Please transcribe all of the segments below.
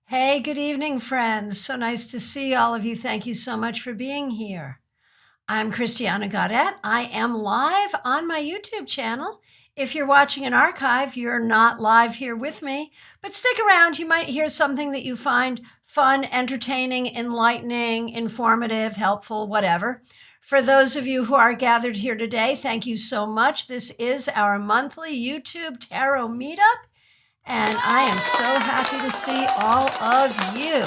Hey, good evening, friends. So nice to see all of you. Thank you so much for being here. I'm Christiana Gaudet. I am live on my YouTube channel. If you're watching an archive, you're not live here with me, but stick around. You might hear something that you find fun, entertaining, enlightening, informative, helpful, whatever. For those of you who are gathered here today, thank you so much. This is our monthly YouTube Tarot Meetup. And I am so happy to see all of you.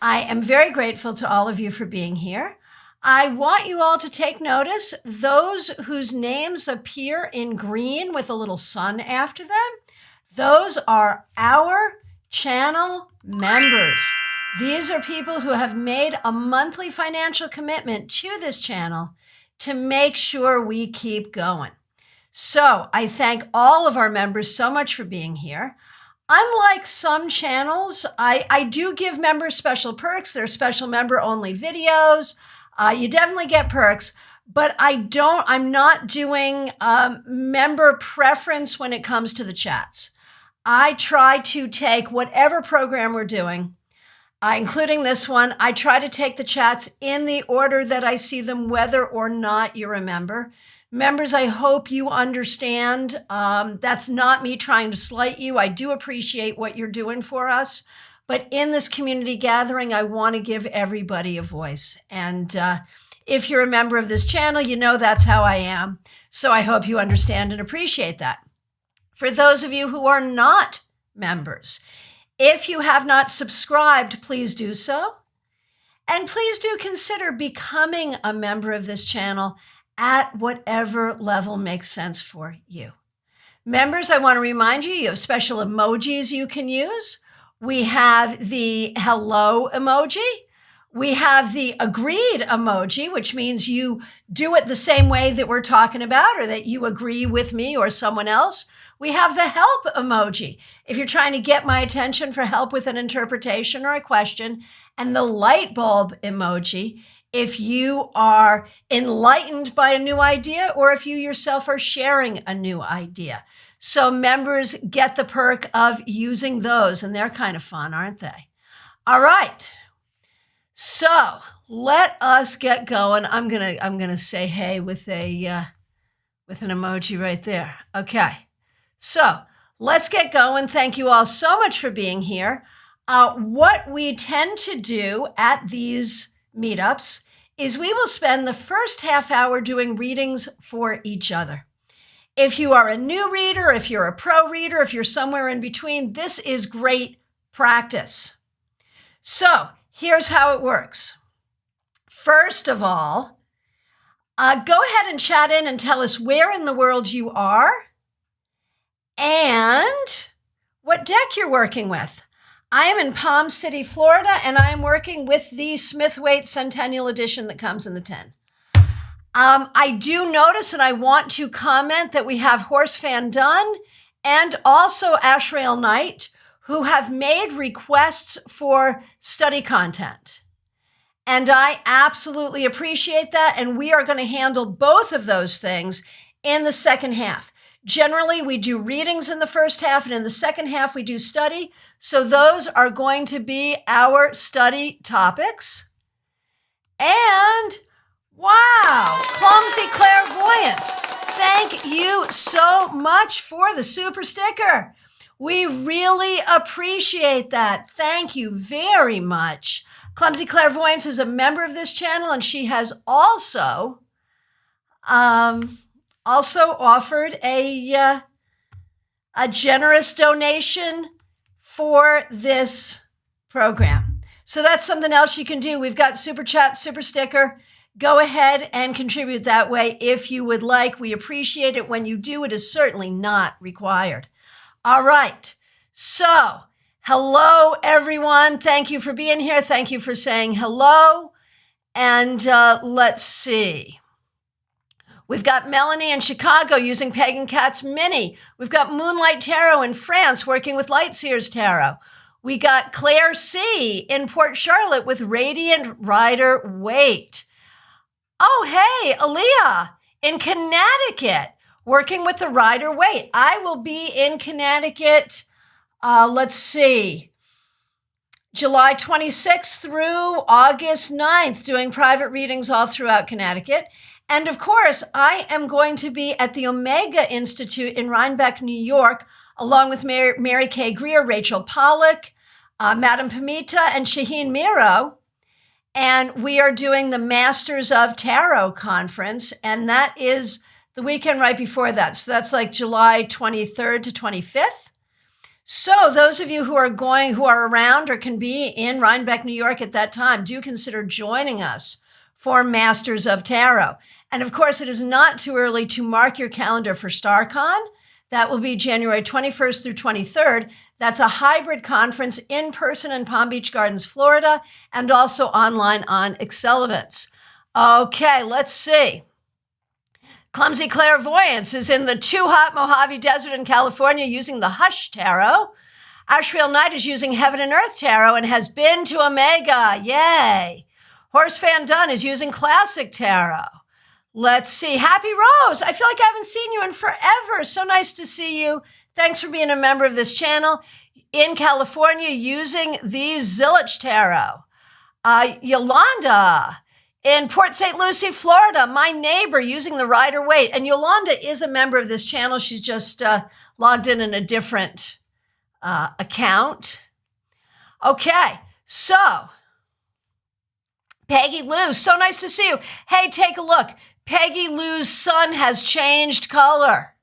I am very grateful to all of you for being here. I want you all to take notice, those whose names appear in green with a little sun after them, those are our channel members. These are people who have made a monthly financial commitment to this channel to make sure we keep going. So I thank all of our members so much for being here. Unlike some channels, I do give members special perks. There are special member-only videos. You definitely get perks, but I'm not doing member preference when it comes to the chats. I try to take whatever program we're doing, including this one, I try to take the chats in the order that I see them, whether or not you're a member. Members, I hope you understand. That's not me trying to slight you. I do appreciate what you're doing for us. But in this community gathering, I want to give everybody a voice. And if you're a member of this channel, you know that's how I am. So I hope you understand and appreciate that. For those of you who are not members, if you have not subscribed, please do so. And please do consider becoming a member of this channel at whatever level makes sense for you. Members, I want to remind you, you have special emojis you can use. We have the hello emoji. We have the agreed emoji, which means you do it the same way that we're talking about, or that you agree with me or someone else. We have the help emoji, if you're trying to get my attention for help with an interpretation or a question, and the light bulb emoji, if you are enlightened by a new idea or if you yourself are sharing a new idea. So members get the perk of using those, and they're kind of fun, aren't they? All right. So let us get going. I'm gonna say hey with an emoji right there. Okay. So let's get going. Thank you all so much for being here. What we tend to do at these meetups is we will spend the first half hour doing readings for each other. If you are a new reader, if you're a pro reader, if you're somewhere in between, this is great practice. So here's how it works. First of all, go ahead and chat in and tell us where in the world you are and what deck you're working with. I am in Palm City, Florida, and I am working with the Smith-Waite Centennial Edition that comes in the 10. I do notice, and I want to comment, that we have Horse Fan Dunn and also Ashrael Knight, who have made requests for study content. And I absolutely appreciate that, and we are going to handle both of those things in the second half. Generally, we do readings in the first half, and in the second half, we do study. So those are going to be our study topics. And wow, Clumsy Clairvoyance. Thank you so much for the super sticker. We really appreciate that. Thank you very much. Clumsy Clairvoyance is a member of this channel, and she has also offered a generous donation for this program. So that's something else you can do. We've got Super Chat, Super Sticker. Go ahead and contribute that way if you would like. We appreciate it when you do. It is certainly not required. All right. So hello, everyone. Thank you for being here. Thank you for saying hello. And let's see. We've got Melanie in Chicago using Pagan Cats Mini. We've got Moonlight Tarot in France working with Lightseers Tarot. We got Claire C. in Port Charlotte with Radiant Rider Waite. Oh, hey, Aaliyah in Connecticut working with the Rider Waite. I will be in Connecticut, let's see, July 26th through August 9th, doing private readings all throughout Connecticut. And of course, I am going to be at the Omega Institute in Rhinebeck, New York, along with Mary Kay Greer, Rachel Pollack, Madame Pamita, and Shaheen Miro. And we are doing the Masters of Tarot conference, and that is the weekend right before that. So that's like July 23rd to 25th. So those of you who are around or can be in Rhinebeck, New York at that time, do consider joining us for Masters of Tarot. And of course, it is not too early to mark your calendar for StarCon. That will be January 21st through 23rd. That's a hybrid conference in person in Palm Beach Gardens, Florida, and also online on Accelovance. Okay, let's see. Clumsy Clairvoyance is in the too hot Mojave Desert in California using the Hush Tarot. Ashriel Knight is using Heaven and Earth Tarot and has been to Omega. Yay. Horse Van Dunn is using Classic Tarot. Let's see. Happy Rose. I feel like I haven't seen you in forever. So nice to see you. Thanks for being a member of this channel. In California using the Zillich Tarot. Yolanda in Port St. Lucie, Florida, my neighbor using the Rider-Waite. And Yolanda is a member of this channel. She's just logged in a different account. Okay, so Peggy Lou, so nice to see you. Hey, take a look. Peggy Lou's sun has changed color.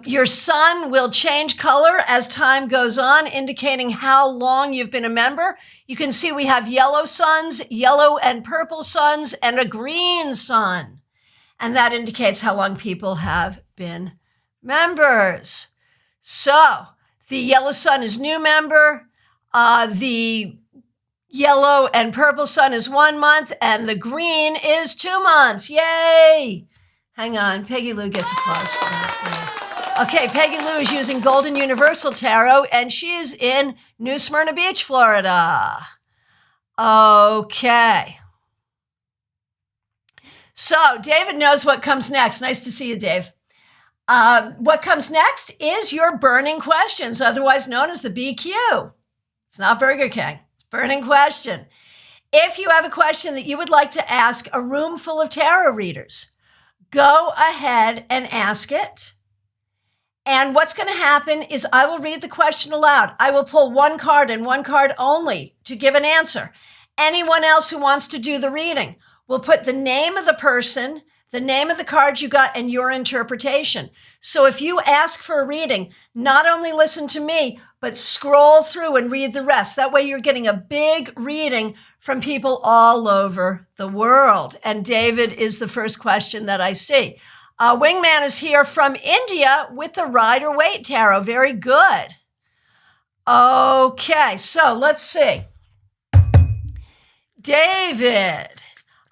Your sun will change color as time goes on, indicating how long you've been a member. You can see we have yellow suns, yellow and purple suns, and a green sun. And that indicates how long people have been members. So the yellow sun is new member. The yellow and purple sun is 1 month, and the green is 2 months. Yay! Hang on, Peggy Lou gets applause for that. Yeah. Okay, Peggy Lou is using Golden Universal Tarot, and she's in New Smyrna Beach, Florida. Okay. So David knows what comes next. Nice to see you, Dave. What comes next is your burning questions, otherwise known as the BQ. It's not Burger King. It's burning question. If you have a question that you would like to ask a room full of tarot readers, go ahead and ask it. And what's going to happen is I will read the question aloud. I will pull one card and one card only to give an answer. Anyone else who wants to do the reading will put the name of the person, the name of the card you got, and your interpretation. So if you ask for a reading, not only listen to me, but scroll through and read the rest. That way you're getting a big reading from people all over the world. And David is the first question that I see. Wingman is here from India with the Rider-Waite Tarot. Very good. Okay, so let's see. David,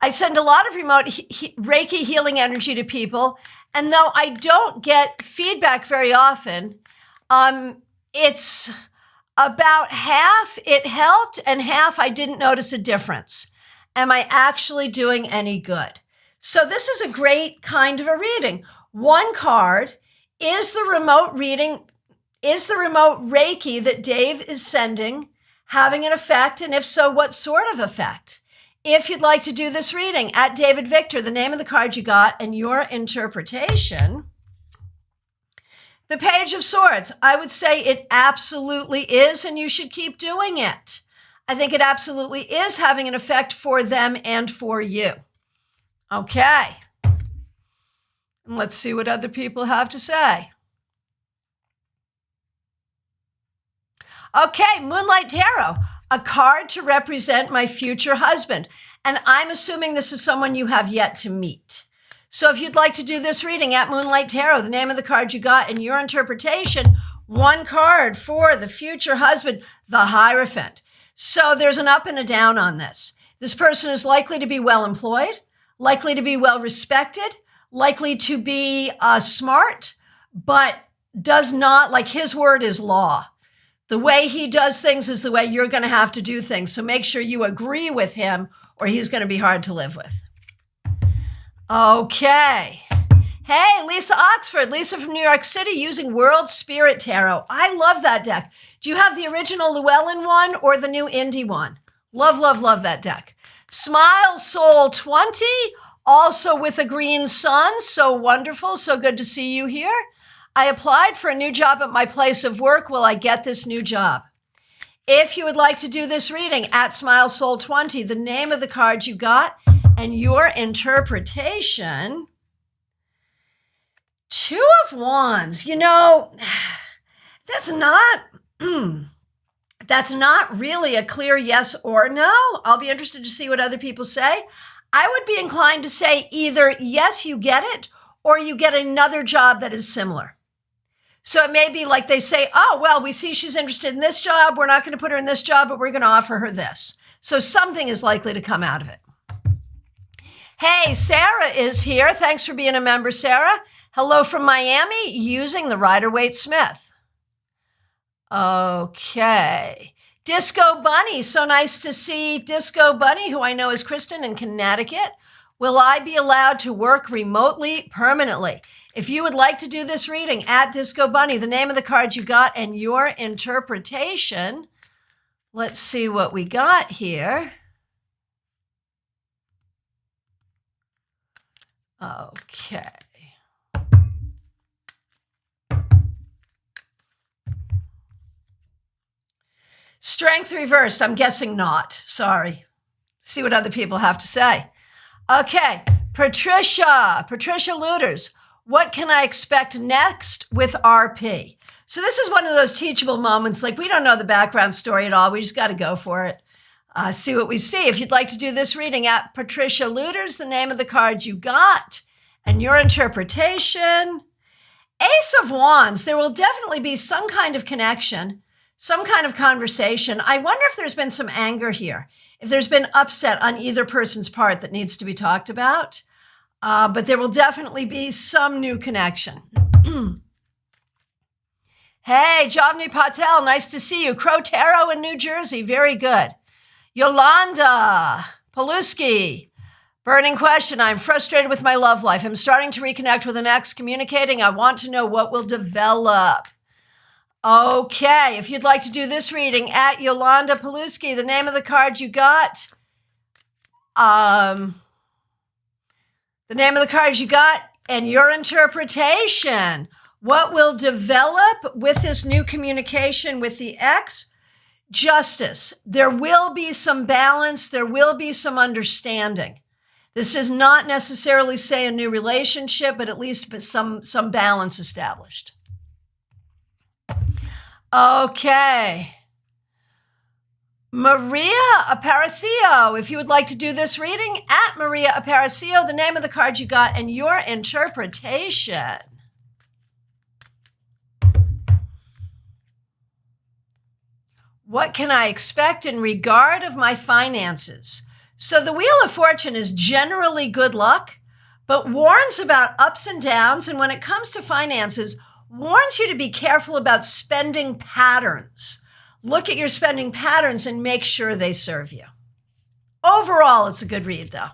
I send a lot of remote Reiki healing energy to people. And though I don't get feedback very often, it's about half it helped and half I didn't notice a difference. Am I actually doing any good? So this is a great kind of a reading. One card is the remote reading, is the remote Reiki that Dave is sending having an effect? And if so, what sort of effect? If you'd like to do this reading, at David Victor, the name of the card you got and your interpretation. The Page of Swords, I would say it absolutely is, and you should keep doing it. I think it absolutely is having an effect for them and for you. Okay. And let's see what other people have to say. Okay, Moonlight Tarot, a card to represent my future husband. And I'm assuming this is someone you have yet to meet. So if you'd like to do this reading at Moonlight Tarot, the name of the card you got and your interpretation, one card for the future husband, the Hierophant. So there's an up and a down on this. This person is likely to be well employed, likely to be well respected, likely to be smart, but does not, like his word is law. The way he does things is the way you're going to have to do things. So make sure you agree with him or he's going to be hard to live with. Okay. Hey, Lisa Oxford, Lisa from New York City using World Spirit Tarot. I love that deck. Do you have the original Llewellyn one or the new indie one? Love, love, love that deck. Smile Soul 20, also with a green sun. So wonderful. So good to see you here. I applied for a new job at my place of work. Will I get this new job? If you would like to do this reading, at Smile Soul 20, the name of the card you got and your interpretation. Two of Wands. You know, that's not really a clear yes or no. I'll be interested to see what other people say. I would be inclined to say either yes, you get it, or you get another job that is similar. So it may be like they say, oh, well, we see she's interested in this job. We're not going to put her in this job, but we're going to offer her this. So something is likely to come out of it. Hey, Sarah is here. Thanks for being a member, Sarah. Hello from Miami, using the Rider-Waite Smith. Okay. Disco Bunny. So nice to see Disco Bunny, who I know is Kristen in Connecticut. Will I be allowed to work remotely permanently? If you would like to do this reading, at Disco Bunny, the name of the card you got and your interpretation. Let's see what we got here. Okay. Strength reversed. I'm guessing not. Sorry. See what other people have to say. Okay. Patricia Looters. What can I expect next with RP? So this is one of those teachable moments. Like, we don't know the background story at all. We just got to go for it. See what we see. If you'd like to do this reading, at Patricia Looters, the name of the card you got and your interpretation. Ace of Wands. There will definitely be some kind of connection, some kind of conversation. I wonder if there's been some anger here, if there's been upset on either person's part that needs to be talked about. But there will definitely be some new connection. Hey, Javni Patel, nice to see you. Crow Tarot in New Jersey, very good. Yolanda Paluski, burning question. I'm frustrated with my love life. I'm starting to reconnect with an ex, communicating. I want to know what will develop. Okay, if you'd like to do this reading, at Yolanda Paluski, the name of the card you got. The name of the card you got and your interpretation. What will develop with this new communication with the ex? Justice. There will be some balance. There will be some understanding. This does not necessarily say a new relationship, but at least some balance established. Okay. Maria Aparicio, if you would like to do this reading, at Maria Aparicio, the name of the card you got and your interpretation. What can I expect in regard of my finances? So the Wheel of Fortune is generally good luck, but warns about ups and downs. And when it comes to finances, warns you to be careful about spending patterns. Look at your spending patterns and make sure they serve you. Overall, it's a good read, though.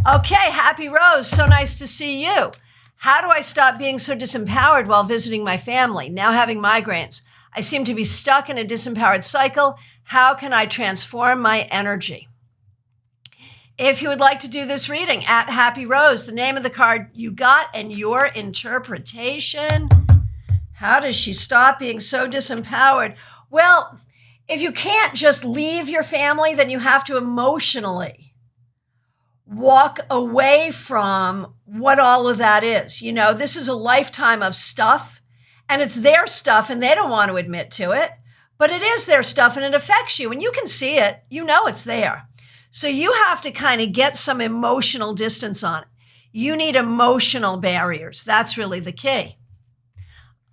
Okay, Happy Rose, so nice to see you. How do I stop being so disempowered while visiting my family, now having migraines? I seem to be stuck in a disempowered cycle. How can I transform my energy? If you would like to do this reading, at Happy Rose, the name of the card you got and your interpretation. How does she stop being so disempowered? Well, if you can't just leave your family, then you have to emotionally walk away from what all of that is. You know, this is a lifetime of stuff, and it's their stuff, and they don't want to admit to it, but it is their stuff, and it affects you, and you can see it. You know it's there. So you have to kind of get some emotional distance on it. You need emotional barriers. That's really the key.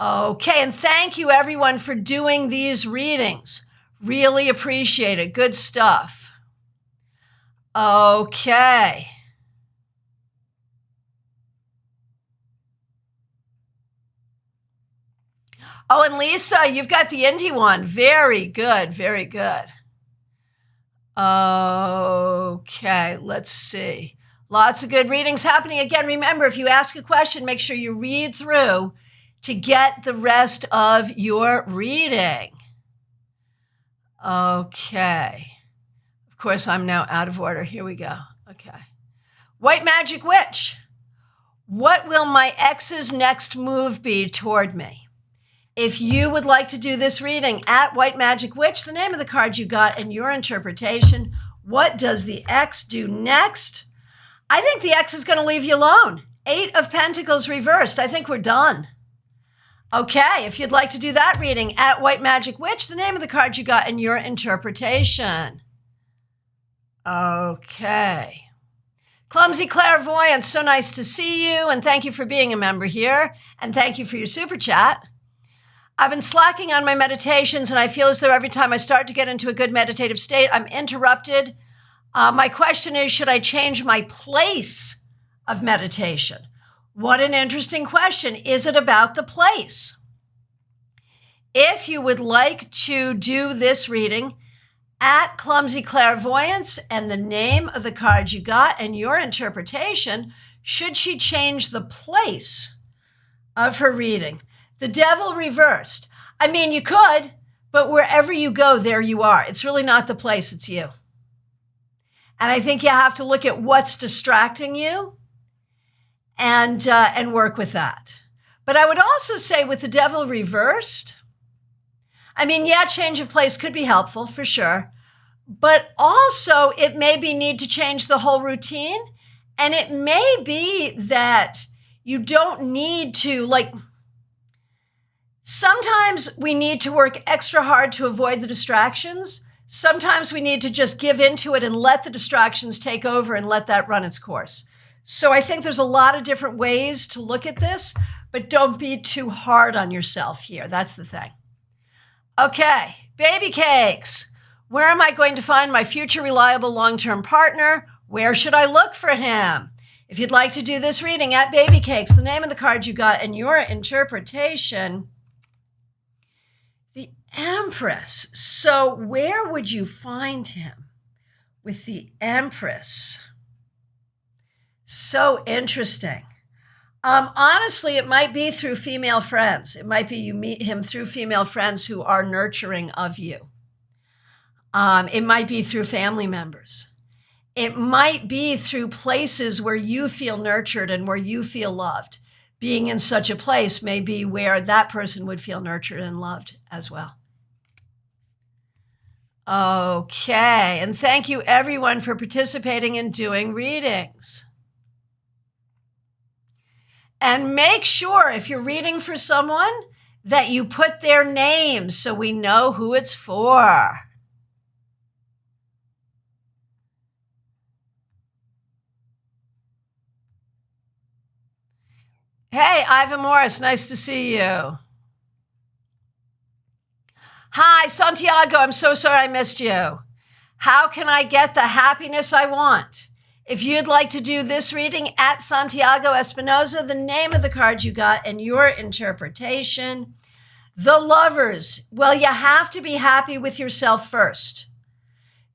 Okay, and thank you everyone for doing these readings. Really appreciate it. Good stuff. Okay. Oh, and Lisa, you've got the indie one. Very good, very good. Okay, let's see. Lots of good readings happening. Again, remember, if you ask a question, make sure you read through to get the rest of your reading. Okay. Of course, I'm now out of order. Here we go. Okay. White Magic Witch. What will my ex's next move be toward me? If you would like to do this reading at White Magic Witch, the name of the card you got and your interpretation, what does the ex do next? I think the ex is going to leave you alone. 8 of Pentacles reversed. I think we're done. Okay, if you'd like to do that reading at White Magic Witch, the name of the card you got and your interpretation. Okay. Clumsy Clairvoyance, so nice to see you, and thank you for being a member here, and thank you for your super chat. I've been slacking on my meditations, and I feel as though every time I start to get into a good meditative state, I'm interrupted. My question is, should I change my place of meditation? What an interesting question. Is it about the place? If you would like to do this reading at Clumsy Clairvoyance and the name of the card you got and your interpretation, should she change the place of her reading? The Devil reversed. I mean, you could, but wherever you go, there you are. It's really not the place, it's you. And I think you have to look at what's distracting you and work with that. But I would also say with the Devil reversed, I mean, yeah, change of place could be helpful for sure, but also it may be need to change the whole routine. And it may be that you don't need to, like, sometimes we need to work extra hard to avoid the distractions. Sometimes we need to just give into it and let the distractions take over and let that run its course. So I think there's a lot of different ways to look at this, but don't be too hard on yourself here. That's the thing. Okay, baby cakes. Where am I going to find my future reliable long-term partner? Where should I look for him? If you'd like to do this reading at Baby Cakes, the name of the card you got and your interpretation, the Empress. So where would you find him with the Empress? So interesting. Honestly, it might be through female friends. It might be you meet him through female friends who are nurturing of you. It might be through family members. It might be through places where you feel nurtured and where you feel loved. Being in such a place may be where that person would feel nurtured and loved as well. Okay, and thank you everyone for participating and doing readings. And make sure if you're reading for someone that you put their name so we know who it's for. Hey, Ivan Morris, nice to see you. Hi, Santiago, I'm so sorry I missed you. How can I get the happiness I want? If you'd like to do this reading at Santiago Espinosa, the name of the card you got and your interpretation, the Lovers. Well, you have to be happy with yourself first.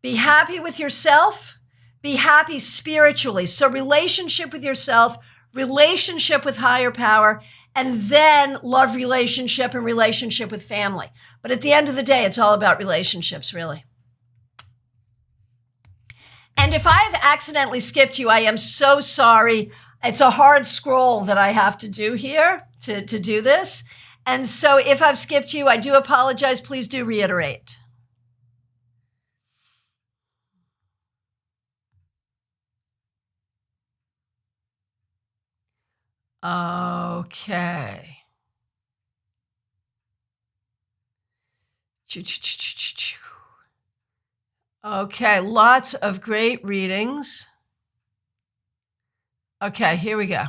Be happy with yourself. Be happy spiritually. So relationship with yourself, relationship with higher power, and then love relationship and relationship with family. But at the end of the day, it's all about relationships, really. And if I have accidentally skipped you, I am so sorry. It's a hard scroll that I have to do here to do this. And so if I've skipped you, I do apologize. Please do reiterate. Okay. Okay, lots of great readings. Okay, here we go.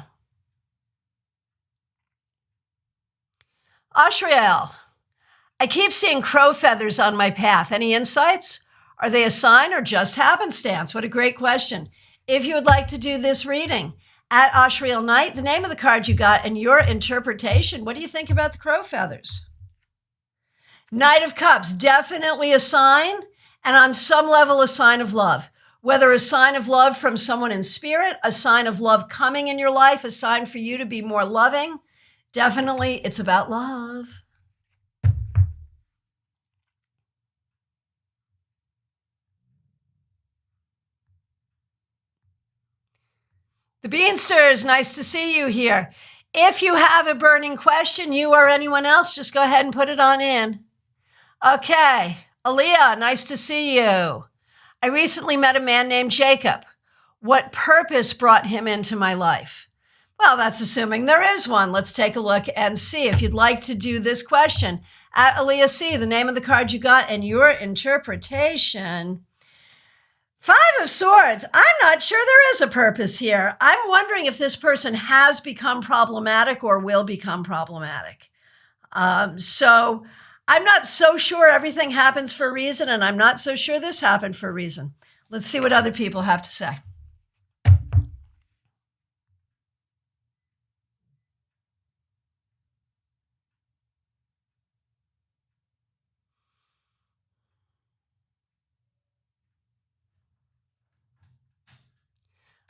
Ashriel, I keep seeing crow feathers on my path. Any insights? Are they a sign or just happenstance? What a great question. If you would like to do this reading at Ashriel Night, the name of the card you got and your interpretation, what do you think about the crow feathers? Knight of Cups, definitely a sign, and on some level, a sign of love. whether a sign of love from someone in spirit, a sign of love coming in your life, a sign for you to be more loving. Definitely, it's about love. The Beansters, nice to see you here. If you have a burning question, you or anyone else, just go ahead and put it on in. Okay, Aaliyah, nice to see you. I recently met a man named Jacob. What purpose brought him into my life? Well, that's assuming there is one. Let's take a look and see. If you'd like to do this question, at Aaliyah C, the name of the card you got and your interpretation. 5 of Swords. I'm not sure there is a purpose here. I'm wondering if this person has become problematic or will become problematic. So I'm not so sure everything happens for a reason, and I'm not so sure this happened for a reason. Let's see what other people have to say.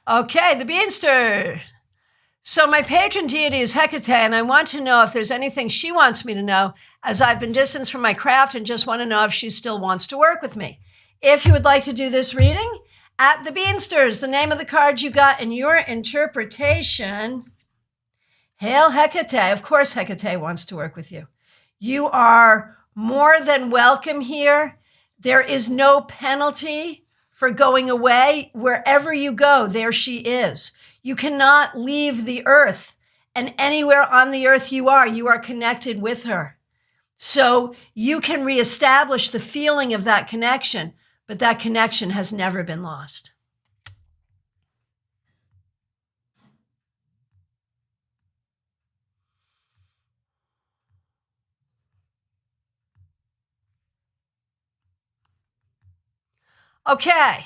Okay, the Beanster. So my patron deity is Hecate, and I want to know if there's anything she wants me to know, as I've been distanced from my craft and just want to know if she still wants to work with me. If you would like to do this reading, at the Beansters, the name of the card you got and your interpretation. Hail Hecate. Of course Hecate wants to work with you. You are more than welcome here. There is no penalty for going away. Wherever you go, there she is. You cannot leave the earth, and anywhere on the earth you are connected with her. So you can reestablish the feeling of that connection, but that connection has never been lost. Okay.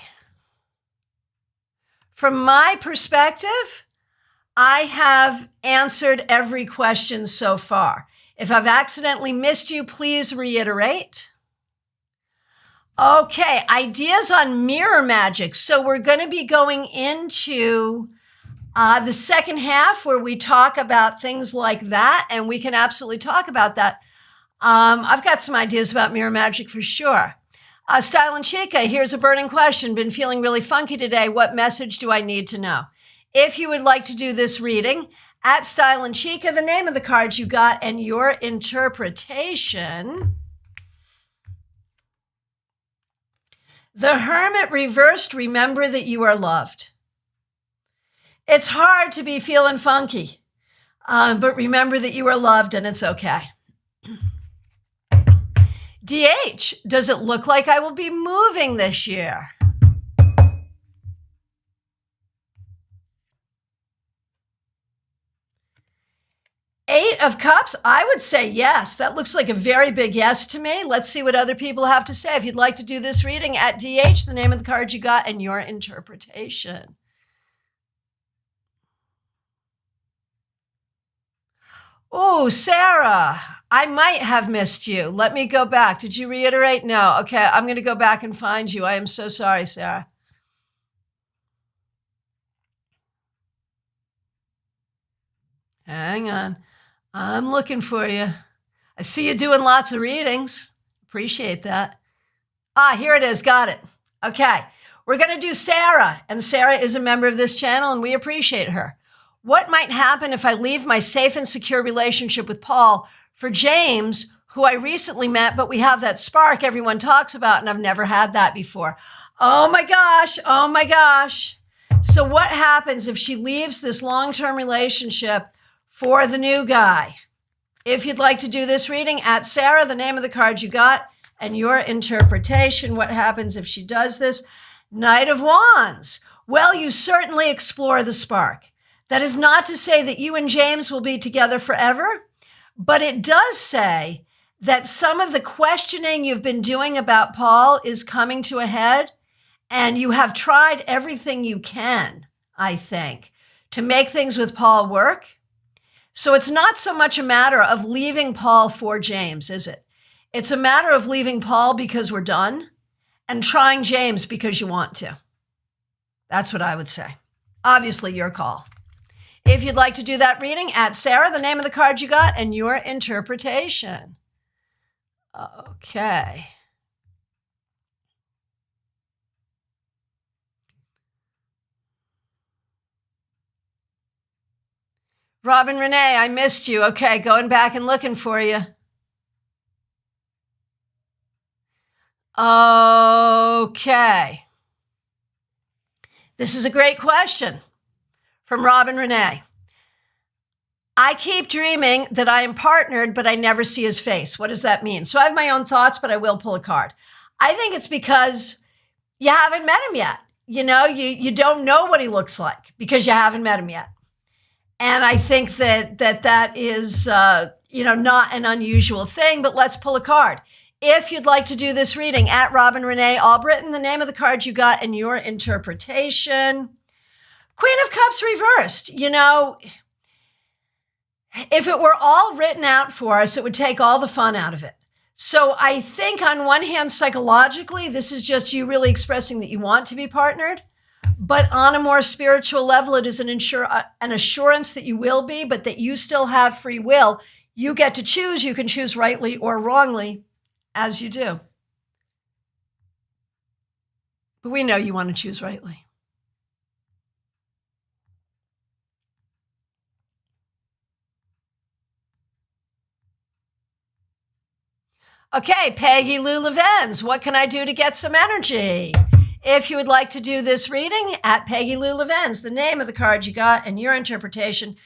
From my perspective, I have answered every question so far. If I've accidentally missed you, please reiterate. Okay, ideas on mirror magic. So we're going to be going into the second half where we talk about things like that, and we can absolutely talk about that. I've got some ideas about mirror magic for sure. Style and Chica, here's a burning question. Been feeling really funky today. What message do I need to know? If you would like to do this reading, at Style and Chica, the name of the card you got and your interpretation. The Hermit reversed, remember that you are loved. It's hard to be feeling funky, but remember that you are loved and it's okay. DH, does it look like I will be moving this year? Eight of Cups, I would say yes. That looks like a very big yes to me. Let's see what other people have to say. If you'd like to do this reading, at DH, the name of the card you got and your interpretation. Oh, Sarah, I might have missed you. Let me go back. Did you reiterate? No. Okay, I'm going to go back and find you. I am so sorry, Sarah. Hang on. I'm looking for you. I see you doing lots of readings. Appreciate that. Here it is. Got it. Okay. We're going to do Sarah, and Sarah is a member of this channel, and we appreciate her. What might happen if I leave my safe and secure relationship with Paul for James, who I recently met, but we have that spark everyone talks about, and I've never had that before. Oh my gosh. Oh my gosh. So what happens if she leaves this long-term relationship for the new guy? If you'd like to do this reading, at Sarah, the name of the card you got and your interpretation. What happens if she does this? Knight of Wands. Well, you certainly explore the spark. That is not to say that you and James will be together forever, but it does say that some of the questioning you've been doing about Paul is coming to a head, and you have tried everything you can, I think, to make things with Paul work. So it's not so much a matter of leaving Paul for James, is it? It's a matter of leaving Paul because we're done and trying James because you want to. That's what I would say. Obviously, your call. If you'd like to do that reading, at Sarah, the name of the card you got, and your interpretation. Okay. Robin Renee, I missed you. Okay, going back and looking for you. Okay. This is a great question from Robin Renee. I keep dreaming that I am partnered, but I never see his face. What does that mean? So I have my own thoughts, but I will pull a card. I think it's because you haven't met him yet. You know, you don't know what he looks like because you haven't met him yet. And I think that is, not an unusual thing, but let's pull a card. If you'd like to do this reading, at Robin Renee Albritton, the name of the card you got and your interpretation. Queen of Cups reversed. You know, if it were all written out for us, it would take all the fun out of it. So I think on one hand, psychologically, this is just you really expressing that you want to be partnered. But on a more spiritual level, it is an assurance that you will be, but that you still have free will. You get to choose. You can choose rightly or wrongly as you do. But we know you want to choose rightly. Okay, Peggy Lou Levens, what can I do to get some energy? If you would like to do this reading, at Peggy Lou Levens, the name of the card you got and your interpretation.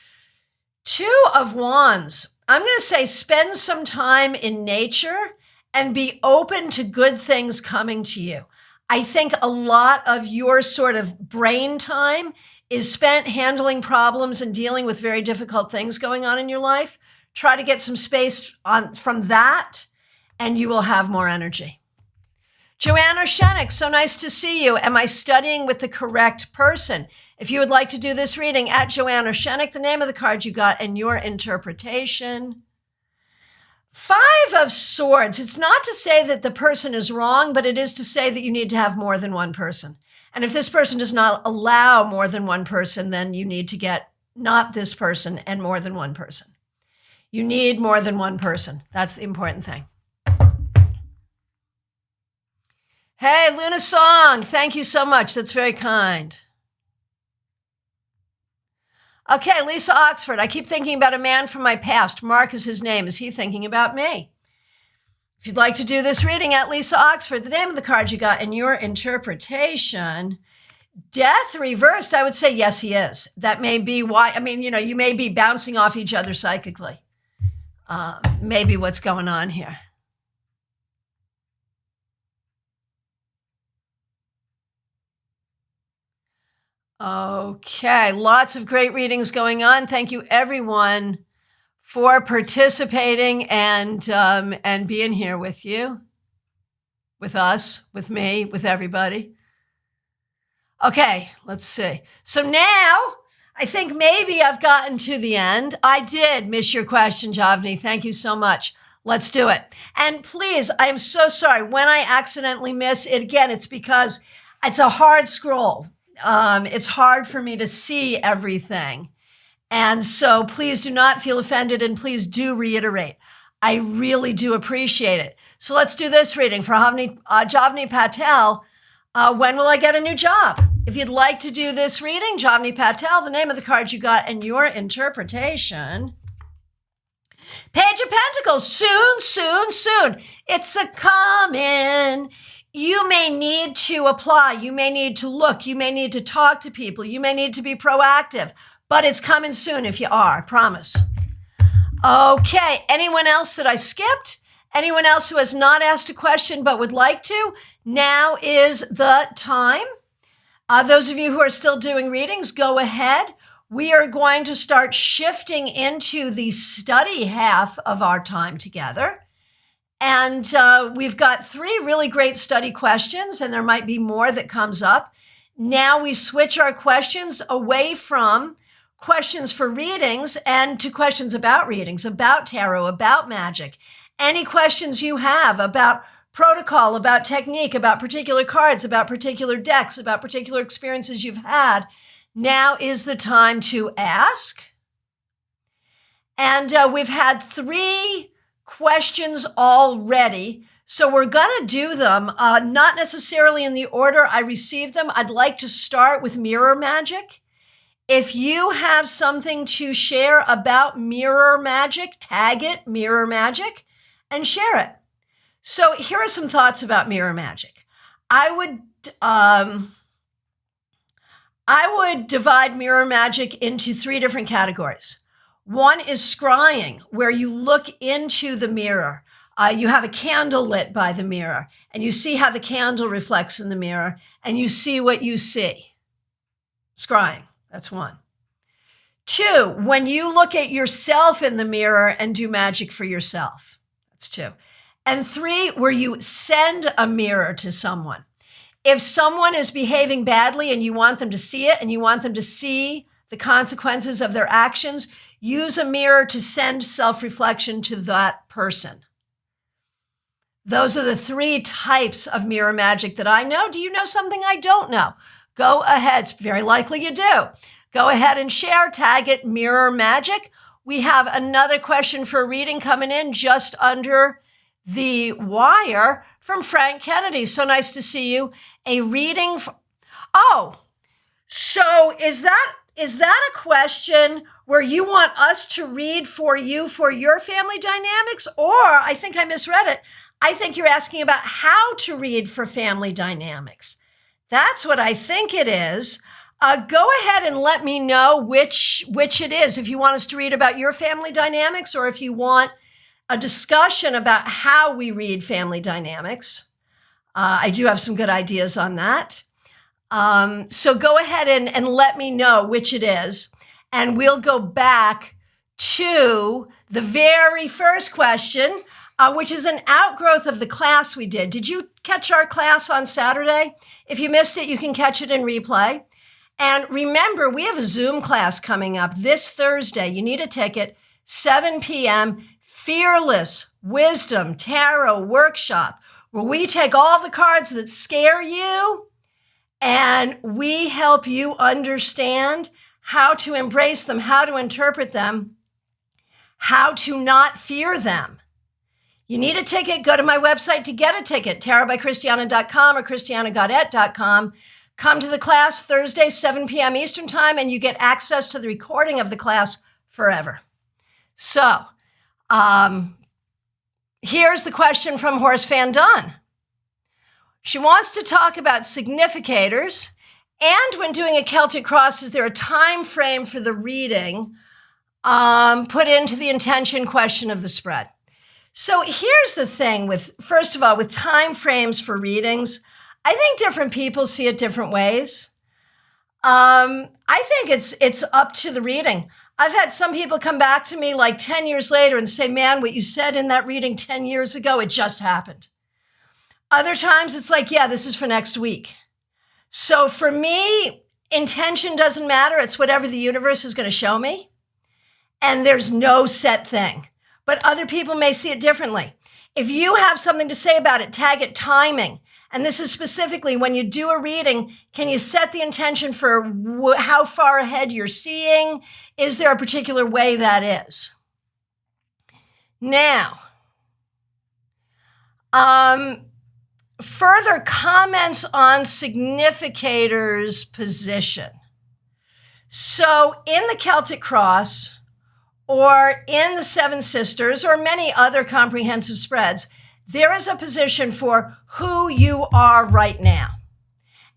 2 of Wands. I'm going to say spend some time in nature and be open to good things coming to you. I think a lot of your sort of brain time is spent handling problems and dealing with very difficult things going on in your life. Try to get some space from that, and you will have more energy. Joanna Shenik, so nice to see you. Am I studying with the correct person? If you would like to do this reading, at Joanna Shenik, the name of the card you got and your interpretation. 5 of Swords. It's not to say that the person is wrong, but it is to say that you need to have more than one person. And if this person does not allow more than one person, then you need to get not this person and more than one person. You need more than one person. That's the important thing. Hey, Luna Song, thank you so much. That's very kind. Okay, Lisa Oxford, I keep thinking about a man from my past. Mark is his name. Is he thinking about me? If you'd like to do this reading, at Lisa Oxford, the name of the card you got and your interpretation. Death reversed, I would say yes, he is. That may be why, you may be bouncing off each other psychically. Maybe what's going on here. Okay, lots of great readings going on. Thank you, everyone, for participating and being here with you, with us, with me, with everybody. Okay, let's see. So now I think maybe I've gotten to the end. I did miss your question, Javni. Thank you so much. Let's do it. And please, I am so sorry. When I accidentally miss it, again, it's because it's a hard scroll. It's hard for me to see everything. And so please do not feel offended and please do reiterate. I really do appreciate it. So let's do this reading for Javni Patel. When will I get a new job? If you'd like to do this reading, Javni Patel, the name of the card you got and your interpretation. Page of Pentacles, soon, soon, soon. It's a coming. You may need to apply. You may need to look. You may need to talk to people. You may need to be proactive, but it's coming soon if you are, promise. Okay, anyone else that I skipped? Anyone else who has not asked a question but would like to? Now is the time. Those of you who are still doing readings, go ahead. We are going to start shifting into the study half of our time together. And we've got 3 really great study questions, and there might be more that comes up. Now we switch our questions away from questions for readings and to questions about readings, about tarot, about magic. Any questions you have about protocol, about technique, about particular cards, about particular decks, about particular experiences you've had, now is the time to ask. And we've had 3 questions already. So we're going to do them, not necessarily in the order I received them. I'd like to start with mirror magic. If you have something to share about mirror magic, tag it mirror magic and share it. So here are some thoughts about mirror magic. I would divide mirror magic into 3 different categories. One is scrying, where you look into the mirror. You have a candle lit by the mirror, and you see how the candle reflects in the mirror, and you see what you see. Scrying, that's 1. 2, when you look at yourself in the mirror and do magic for yourself. That's 2. And 3, where you send a mirror to someone. If someone is behaving badly and you want them to see it and you want them to see the consequences of their actions, use a mirror to send self-reflection to that person. Those are the 3 types of mirror magic that I know. Do you know something I don't know? Go ahead. It's very likely you do. Go ahead and share, tag it mirror magic. We have another question for a reading coming in just under the wire from Frank Kennedy. So nice to see you. A reading. So is that a question where you want us to read for you for your family dynamics? Or I think I misread it. I think you're asking about how to read for family dynamics. That's what I think it is. Go ahead and let me know which it is. If you want us to read about your family dynamics, or if you want a discussion about how we read family dynamics. I do have some good ideas on that. So go ahead and let me know which it is. And we'll go back to the very first question, which is an outgrowth of the class we did. Did you catch our class on Saturday? If you missed it, you can catch it in replay. And remember, we have a Zoom class coming up this Thursday. You need a ticket, 7 p.m., Fearless Wisdom Tarot Workshop, where we take all the cards that scare you and we help you understand how to embrace them, how to interpret them, how to not fear them. You need a ticket, go to my website to get a ticket, tarotbychristiana.com or christianagaudet.com. Come to the class Thursday, 7 p.m. Eastern Time, and you get access to the recording of the class forever. So, here's the question from Horse Van Dunn. She wants to talk about significators, and when doing a Celtic cross, is there a time frame for the reading put into the intention question of the spread? So here's the thing first of all, with time frames for readings, I think different people see it different ways. I think it's up to the reading. I've had some people come back to me like 10 years later and say, man, what you said in that reading 10 years ago, it just happened. Other times it's like, yeah, this is for next week. So for me, intention doesn't matter. It's whatever the universe is going to show me. And there's no set thing. But other people may see it differently. If you have something to say about it, tag it timing. And this is specifically when you do a reading, can you set the intention for how far ahead you're seeing? Is there a particular way that is? Now, further comments on significators' position. So in the Celtic Cross, or in the Seven Sisters, or many other comprehensive spreads, there is a position for who you are right now.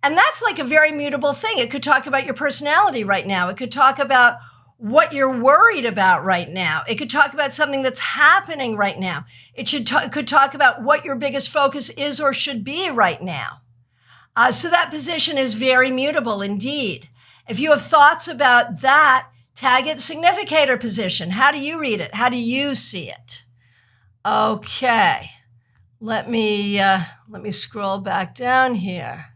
And that's like a very mutable thing. It could talk about your personality right now. It could talk about what you're worried about right now. It could talk about something that's happening right now. It could talk about what your biggest focus is or should be right now. So that position is very mutable indeed. If you have thoughts about that, tag it significator position. How do you read it? How do you see it? Okay. Let me scroll back down here.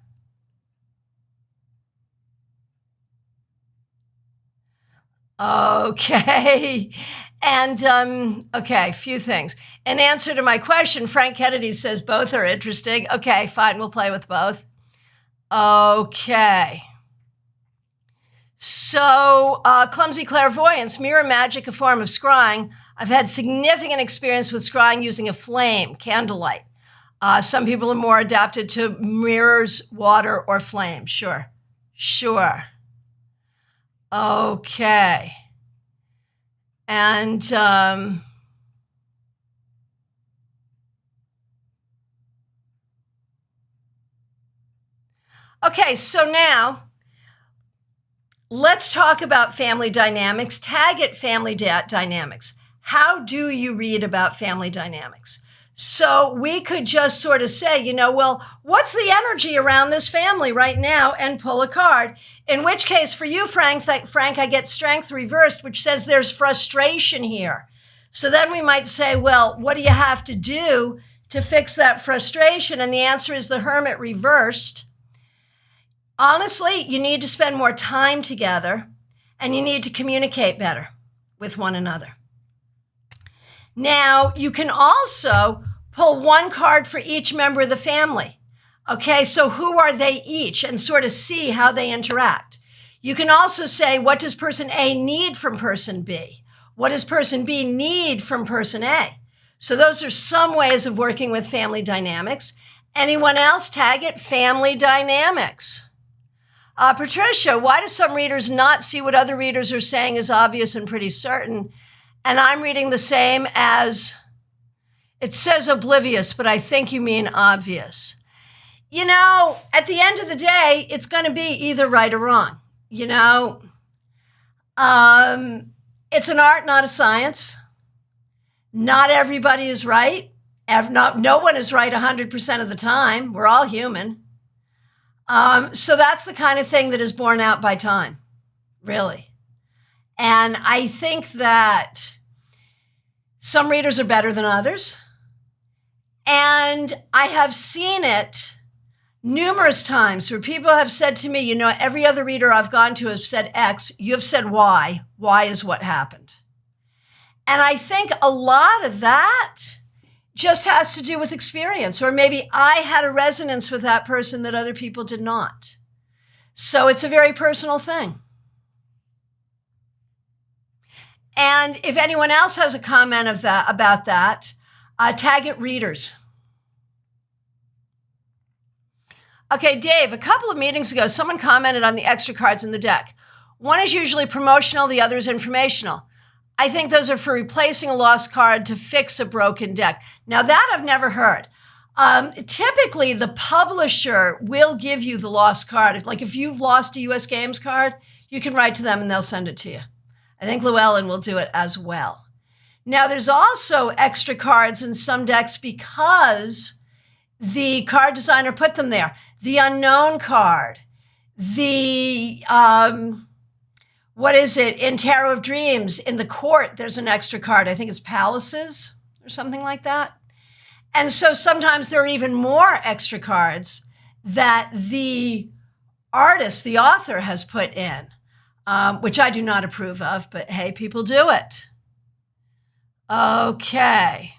Okay. And, okay, a few things. In answer to my question, Frank Kennedy says both are interesting. Okay, fine, we'll play with both. Okay. So, clumsy clairvoyance, mirror magic, a form of scrying. I've had significant experience with scrying using a flame, candlelight. Some people are more adapted to mirrors, water, or flame. Sure. Okay. And okay, so now let's talk about family dynamics. Tag it family dynamics. How do you read about family dynamics? So we could just sort of say, well, what's the energy around this family right now, and pull a card. In which case, for you, Frank, I get strength reversed, which says there's frustration here. So then we might say, well, what do you have to do to fix that frustration? And the answer is the Hermit reversed. Honestly, you need to spend more time together, and you need to communicate better with one another. Now, you can also pull one card for each member of the family. Okay, so who are they each, and sort of see how they interact. You can also say, what does person A need from person B? What does person B need from person A? So those are some ways of working with family dynamics. Anyone else? Tag it family dynamics. Patricia, why do some readers not see what other readers are saying is obvious and pretty certain? And I'm reading the same as, it says oblivious, but I think you mean obvious. At the end of the day, it's going to be either right or wrong. It's an art, not a science. Not everybody is right. No one is right 100% of the time. We're all human. So that's the kind of thing that is borne out by time, really. And I think that some readers are better than others. And I have seen it numerous times where people have said to me, every other reader I've gone to has said X, you have said Y. Y is what happened. And I think a lot of that just has to do with experience, or maybe I had a resonance with that person that other people did not. So it's a very personal thing. And if anyone else has a comment about that, tag it readers. Okay, Dave, a couple of meetings ago, someone commented on the extra cards in the deck. One is usually promotional, the other is informational. I think those are for replacing a lost card to fix a broken deck. Now that I've never heard. Typically, the publisher will give you the lost card. If you've lost a US Games card, you can write to them and they'll send it to you. I think Llewellyn will do it as well. Now, there's also extra cards in some decks because the card designer put them there. The unknown card, the, what is it? In Tarot of Dreams, in the court, there's an extra card. I think it's Palaces or something like that. And so sometimes there are even more extra cards that the artist, the author, has put in, which I do not approve of, but hey, people do it. Okay.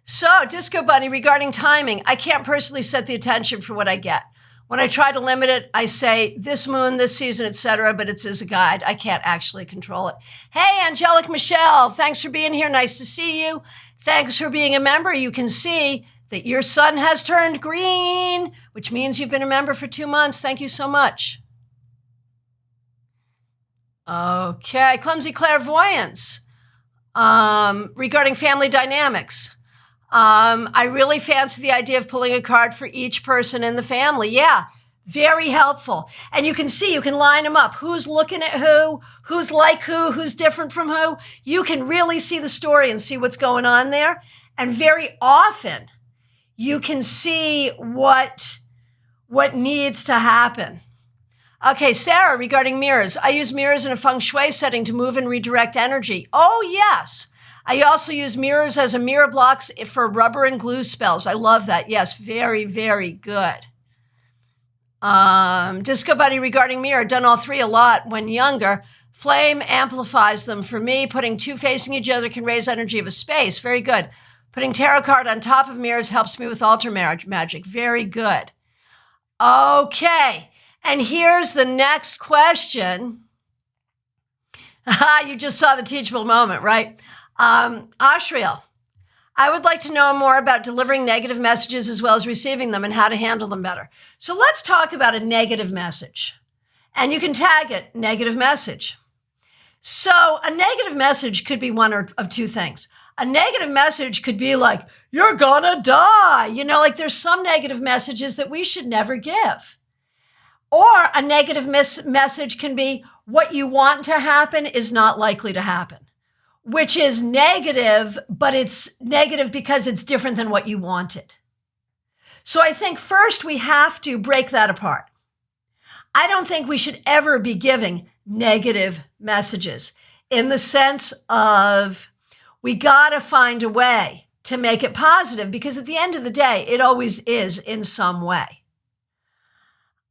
So, Disco Bunny, regarding timing, I can't personally set the attention for what I get. When I try to limit it, I say this moon, this season, etc., but it's as a guide. I can't actually control it. Hey, Angelic Michelle, thanks for being here. Nice to see you. Thanks for being a member. You can see that your sun has turned green, which means you've been a member for 2 months. Thank you so much. Okay, Clumsy Clairvoyance. Regarding family dynamics. I really fancy the idea of pulling a card for each person in the family. Yeah, very helpful. And you can see, you can line them up. Who's looking at who's like who's different from who. You can really see the story and see what's going on there. And very often, you can see what needs to happen. Okay, Sarah, regarding mirrors. I use mirrors in a feng shui setting to move and redirect energy. Oh, yes. I also use mirrors as a mirror blocks for rubber and glue spells. I love that. Yes, very, very good. Disco Buddy regarding mirror, done all three a lot when younger. Flame amplifies them for me. Putting two facing each other can raise energy of a space. Very good. Putting tarot card on top of mirrors helps me with altar magic. Very good. Okay. And here's the next question. You just saw the teachable moment, right? Ashriel, I would like to know more about delivering negative messages as well as receiving them and how to handle them better. So let's talk about a negative message. And you can tag it negative message. So a negative message could be one of two things. A negative message could be like, you're gonna die. Like there's some negative messages that we should never give. Or a negative message can be, what you want to happen is not likely to happen, which is negative, but it's negative because it's different than what you wanted. So I think first we have to break that apart. I don't think we should ever be giving negative messages in the sense of we got to find a way to make it positive, because at the end of the day, it always is in some way.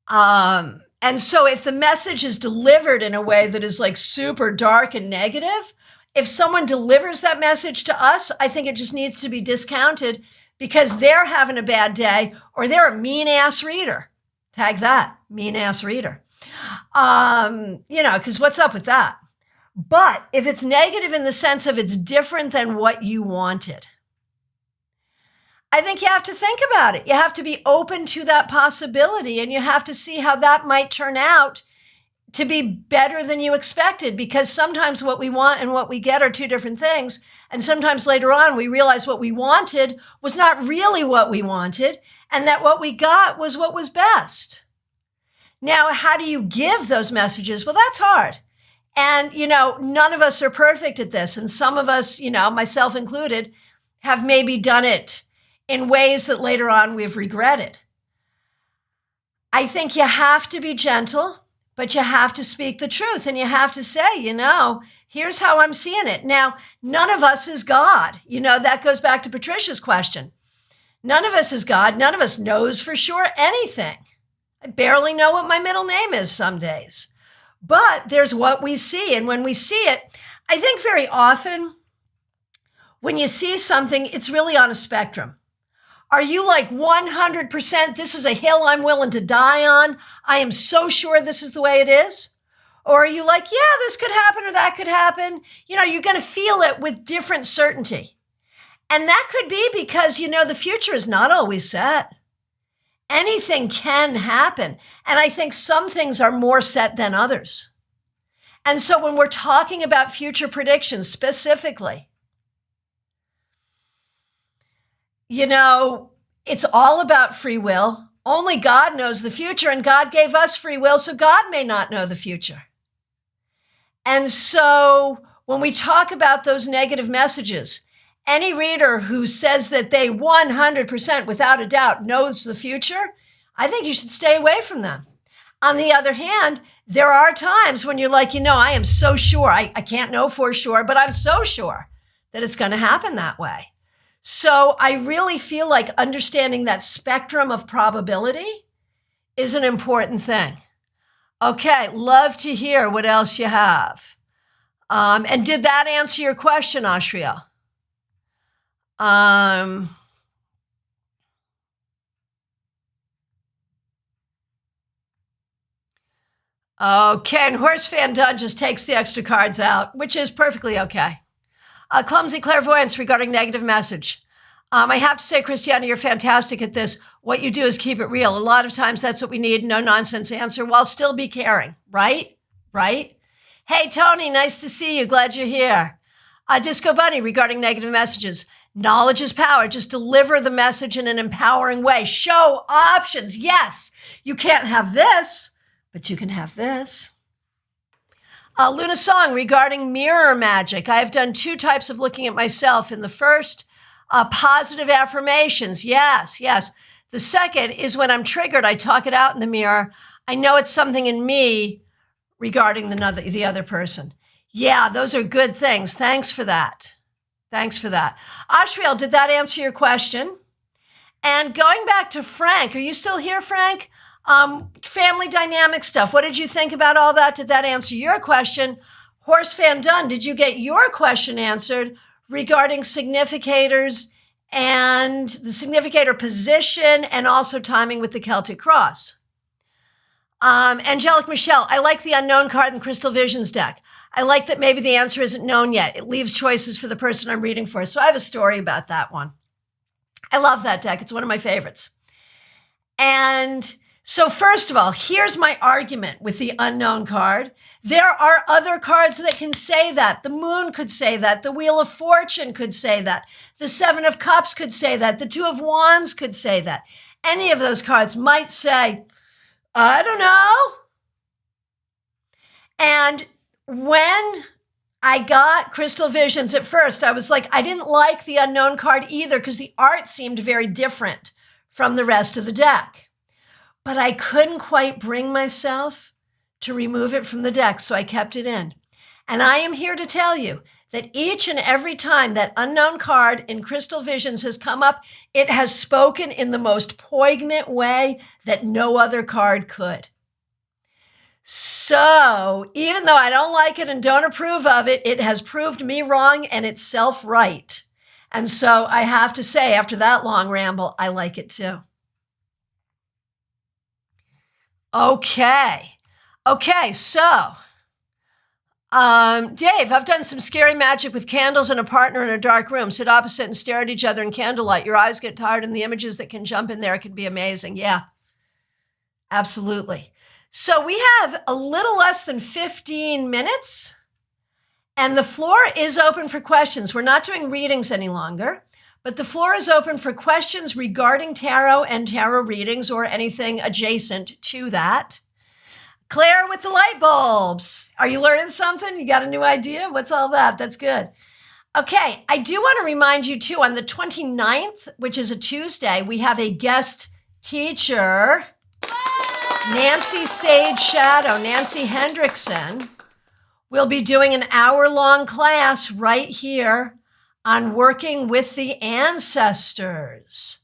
And so if the message is delivered in a way that is like super dark and negative, if someone delivers that message to us, I think it just needs to be discounted because they're having a bad day or they're a mean ass reader. Tag that, mean ass reader. Because what's up with that? But if it's negative in the sense of it's different than what you wanted, I think you have to think about it. You have to be open to that possibility and you have to see how that might turn out to be better than you expected, because sometimes what we want and what we get are two different things. And sometimes later on, we realize what we wanted was not really what we wanted and that what we got was what was best. Now, how do you give those messages? Well, that's hard. And, none of us are perfect at this. And some of us, myself included, have maybe done it in ways that later on we've regretted. I think you have to be gentle, but you have to speak the truth. And you have to say, here's how I'm seeing it. Now, none of us is God. That goes back to Patricia's question. None of us is God. None of us knows for sure anything. I barely know what my middle name is some days. But there's what we see. And when we see it, I think very often when you see something, it's really on a spectrum. Are you like 100%, this is a hill I'm willing to die on? I am so sure this is the way it is? Or are you like, yeah, this could happen or that could happen? You're going to feel it with different certainty. And that could be because, the future is not always set. Anything can happen. And I think some things are more set than others. And so when we're talking about future predictions specifically, it's all about free will. Only God knows the future, and God gave us free will, so God may not know the future. And so when we talk about those negative messages, any reader who says that they 100% without a doubt knows the future, I think you should stay away from them. On the other hand, there are times when you're like, I am so sure, I can't know for sure, but I'm so sure that it's going to happen that way. So I really feel like understanding that spectrum of probability is an important thing. Okay, love to hear what else you have. And did that answer your question, Ashriel? Okay, and Horse Fan Dunn just takes the extra cards out, which is perfectly okay. Clumsy Clairvoyance regarding negative message. I have to say, Christiana, you're fantastic at this. What you do is keep it real. A lot of times that's what we need, no nonsense answer, while still be caring, right? Right? Hey, Tony, nice to see you. Glad you're here. Disco Bunny regarding negative messages. Knowledge is power. Just deliver the message in an empowering way. Show options. Yes, you can't have this, but you can have this. Luna Song regarding mirror magic. I have done two types of looking at myself. In the first, positive affirmations. Yes. The second is when I'm triggered, I talk it out in the mirror. I know it's something in me regarding the other person. Yeah, those are good things. Thanks for that. Ashriel, did that answer your question? And going back to Frank, are you still here, Frank? Family dynamic stuff. What did you think about all that? Did that answer your question? Horse Van Dunn, did you get your question answered regarding significators and the significator position and also timing with the Celtic cross? Angelic Michelle, I like the unknown card in Crystal Visions deck. I like that maybe the answer isn't known yet. It leaves choices for the person I'm reading for. So I have a story about that one. I love that deck. It's one of my favorites. And so first of all, here's my argument with the unknown card. There are other cards that can say that. The Moon could say that. The Wheel of Fortune could say that. The Seven of Cups could say that. The Two of Wands could say that. Any of those cards might say, I don't know. And when I got Crystal Visions at first, I was like, I didn't like the unknown card either because the art seemed very different from the rest of the deck. But I couldn't quite bring myself to remove it from the deck, so I kept it in. And I am here to tell you that each and every time that unknown card in Crystal Visions has come up, it has spoken in the most poignant way that no other card could. So even though I don't like it and don't approve of it, it has proved me wrong and itself right. And so I have to say, after that long ramble, I like it too. Okay, so Dave, I've done some scary magic with candles and a partner in a dark room. Sit opposite and stare at each other in candlelight. Your eyes get tired and the images that can jump in there can be amazing. Yeah, absolutely. So we have a little less than 15 minutes and the floor is open for questions. We're not doing readings any longer, but the floor is open for questions regarding tarot and tarot readings or anything adjacent to that. Claire with the light bulbs. Are you learning something? You got a new idea? What's all that? That's good. Okay, I do want to remind you too, on the 29th, which is a Tuesday, we have a guest teacher, Nancy Sage Shadow, Nancy Hendrickson, will be doing an hour-long class right here on working with the ancestors.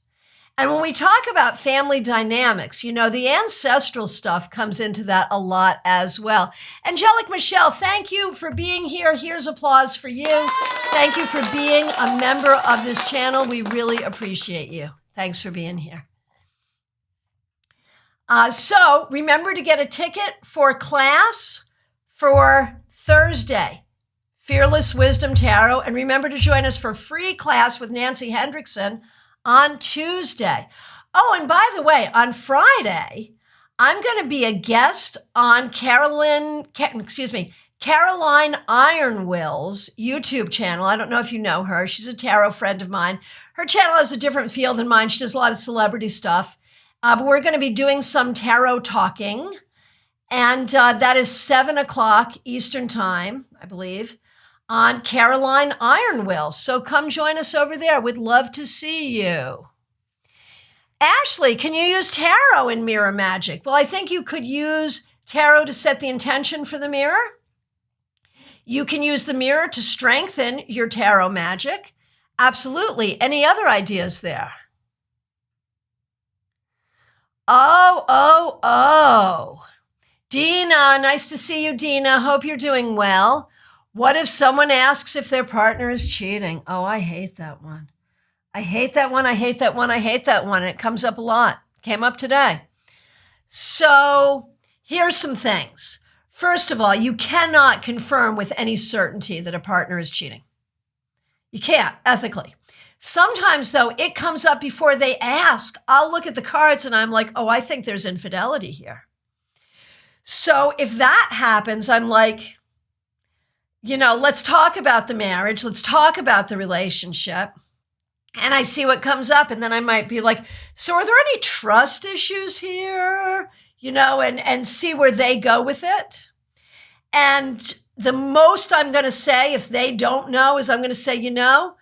And when we talk about family dynamics, you know, the ancestral stuff comes into that a lot as well. Angelic Michelle, thank you for being here. Here's applause for you. Thank you for being a member of this channel. We really appreciate you. Thanks for being here. So remember to get a ticket for class for Thursday, Fearless Wisdom Tarot. And remember to join us for free class with Nancy Hendrickson on Tuesday. Oh, and by the way, on Friday, I'm going to be a guest on Caroline Ironwill's YouTube channel. I don't know if you know her. She's a tarot friend of mine. Her channel has a different field than mine. She does a lot of celebrity stuff. But we're going to be doing some tarot talking. And that is 7 o'clock Eastern time, I believe, on Caroline Ironwill. So come join us over there. We'd love to see you. Ashley, can you use tarot in mirror magic? Well, I think you could use tarot to set the intention for the mirror. You can use the mirror to strengthen your tarot magic. Absolutely. Any other ideas there? Oh. Dina, nice to see you, Dina. Hope you're doing well. What if someone asks if their partner is cheating? Oh, I hate that one. I hate that one. And it comes up a lot. Came up today. So here's some things. First of all, you cannot confirm with any certainty that a partner is cheating. You can't, ethically. Sometimes, though, it comes up before they ask. I'll look at the cards and I'm like, oh, I think there's infidelity here. So if that happens, I'm like, you know, let's talk about the marriage. Let's talk about the relationship. And I see what comes up. And then I might be like, so are there any trust issues here? You know, and see where they go with it. And the most I'm going to say, if they don't know, is I'm going to say, you know,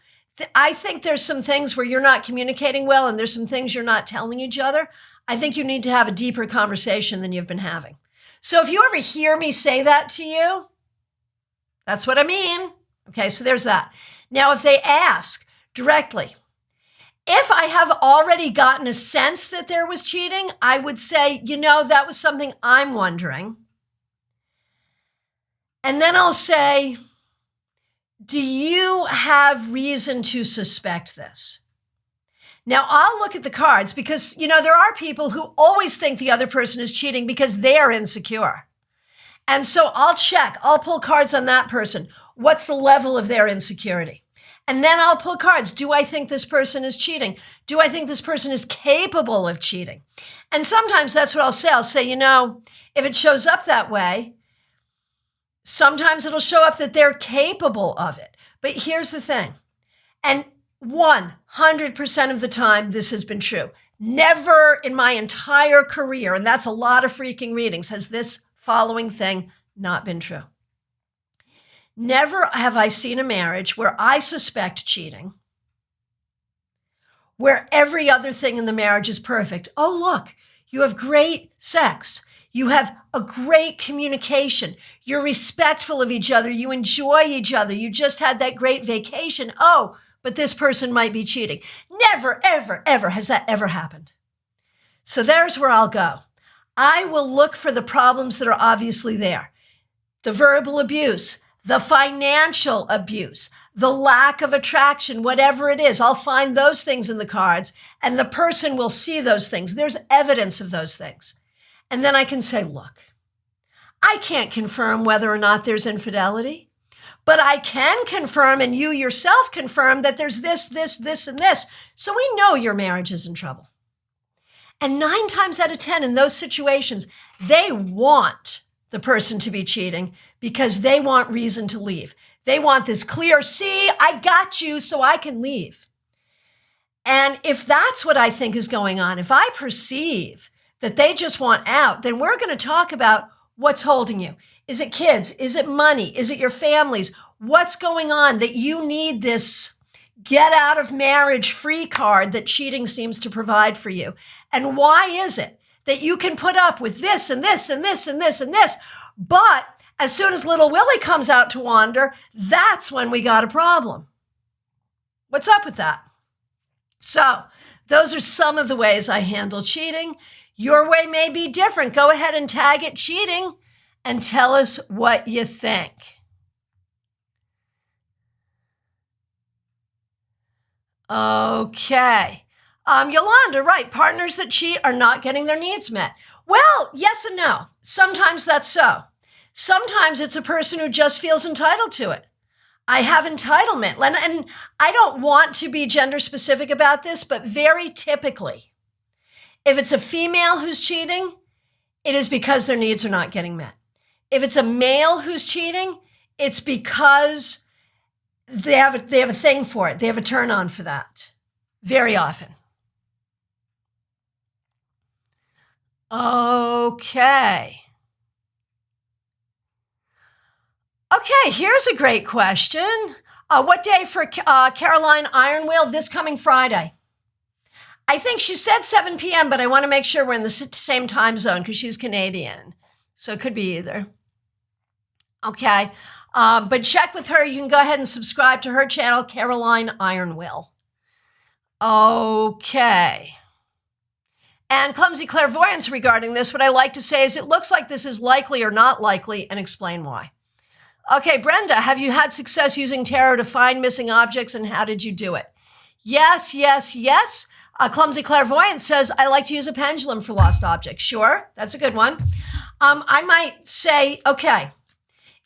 I think there's some things where you're not communicating well and there's some things you're not telling each other. I think you need to have a deeper conversation than you've been having. So if you ever hear me say that to you, that's what I mean. Okay, so there's that. Now, if they ask directly, If I have already gotten a sense that there was cheating, I would say, that was something I'm wondering. And then I'll say, do you have reason to suspect this? Now, I'll look at the cards because, there are people who always think the other person is cheating because they're insecure. And so I'll check. I'll pull cards on that person. What's the level of their insecurity? And then I'll pull cards. Do I think this person is cheating? Do I think this person is capable of cheating? And sometimes that's what I'll say. I'll say, if it shows up that way, sometimes it'll show up that they're capable of it. But here's the thing. And 100% of the time, this has been true. Never in my entire career, and that's a lot of freaking readings, has this following thing not been true. Never have I seen a marriage where I suspect cheating, where every other thing in the marriage is perfect. Oh, look, you have great sex. You have a great communication. You're respectful of each other. You enjoy each other. You just had that great vacation. Oh, but this person might be cheating. Never, ever, ever has that ever happened. So there's where I'll go. I will look for the problems that are obviously there. The verbal abuse, the financial abuse, the lack of attraction, whatever it is, I'll find those things in the cards and the person will see those things. There's evidence of those things. And then I can say, look, I can't confirm whether or not there's infidelity, but I can confirm, and you yourself confirm, that there's this, and this. So we know your marriage is in trouble. And 9 times out of 10 in those situations, they want the person to be cheating because they want reason to leave. They want this clear, see, I got you so I can leave. And if that's what I think is going on, if I perceive that they just want out, then we're going to talk about what's holding you. Is it kids? Is it money? Is it your families? What's going on that you need this get out of marriage free card that cheating seems to provide for you? And why is it that you can put up with this and this and this and this and this, but as soon as little Willie comes out to wander, that's when we got a problem? What's up with that? So those are some of the ways I handle cheating. Your way may be different. Go ahead and tag it cheating and tell us what you think. Okay. Yolanda, right. Partners that cheat are not getting their needs met. Well, yes and no. Sometimes that's so. Sometimes it's a person who just feels entitled to it. I have entitlement. And I don't want to be gender specific about this, but very typically, if it's a female who's cheating, it is because their needs are not getting met. If it's a male who's cheating, it's because they have a thing for it. They have a turn on for that very often. Okay. Okay, here's a great question. What day for Caroline Ironwheel? This coming Friday. I think she said 7 p.m., but I want to make sure we're in the same time zone because she's Canadian. So it could be either. Okay. But check with her. You can go ahead and subscribe to her channel, Caroline Ironwheel. Okay. And clumsy clairvoyance regarding this, what I like to say is it looks like this is likely or not likely, and explain why. Okay, Brenda, have you had success using tarot to find missing objects, and how did you do it? Yes, yes, yes. Clumsy clairvoyance says, I like to use a pendulum for lost objects. Sure, that's a good one. I might say, okay,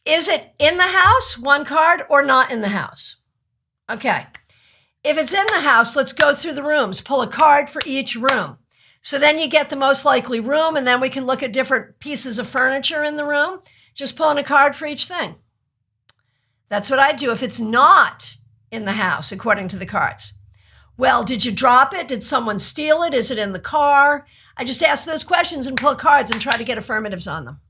is it in the house, one card, or not in the house? Okay. If it's in the house, let's go through the rooms. Pull a card for each room. So then you get the most likely room, and then we can look at different pieces of furniture in the room. Just pulling a card for each thing. That's what I do if it's not in the house, according to the cards. Well, did you drop it? Did someone steal it? Is it in the car? I just ask those questions and pull cards and try to get affirmatives on them.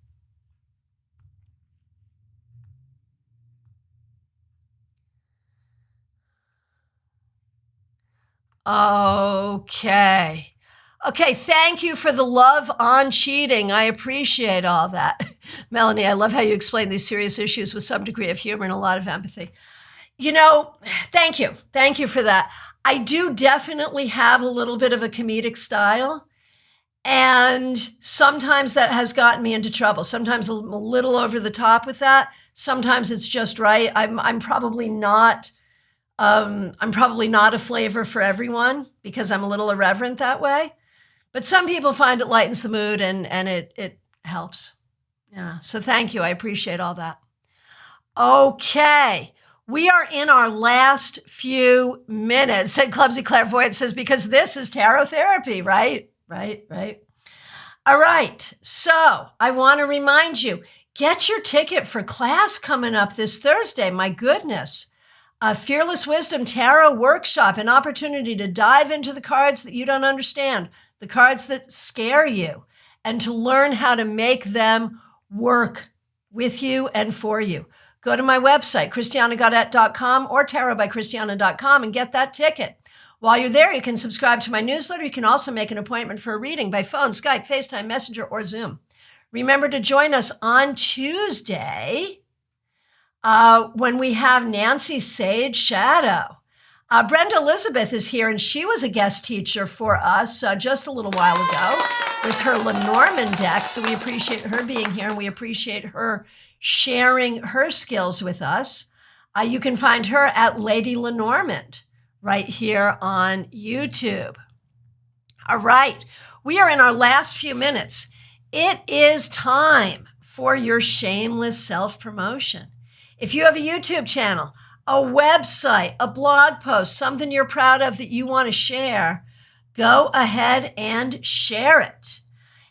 Okay. Okay, thank you for the love on cheating. I appreciate all that. Melanie, I love how you explain these serious issues with some degree of humor and a lot of empathy. Thank you. Thank you for that. I do definitely have a little bit of a comedic style. And sometimes that has gotten me into trouble. Sometimes I'm a little over the top with that. Sometimes it's just right. I'm probably not a flavor for everyone because I'm a little irreverent that way. But some people find it lightens the mood and it helps. Yeah. So thank you. I appreciate all that. Okay. We are in our last few minutes, said Clumsy Clairvoyant, says, because this is tarot therapy, right? Right. All right. So I want to remind you, get your ticket for class coming up this Thursday. My goodness. A Fearless Wisdom Tarot Workshop, an opportunity to dive into the cards that you don't understand, the cards that scare you, and to learn how to make them work with you and for you. Go to my website, christianagaudet.com or tarotbychristiana.com and get that ticket. While you're there, you can subscribe to my newsletter. You can also make an appointment for a reading by phone, Skype, FaceTime, Messenger, or Zoom. Remember to join us on Tuesday when we have Nancy Sage Shadow. Brenda Elizabeth is here, and she was a guest teacher for us just a little while ago with her Lenormand deck. So we appreciate her being here, and we appreciate her sharing her skills with us. You can find her at Lady Lenormand right here on YouTube. All right, we are in our last few minutes. It is time for your shameless self-promotion. If you have a YouTube channel, a website, a blog post, something you're proud of that you want to share, go ahead and share it.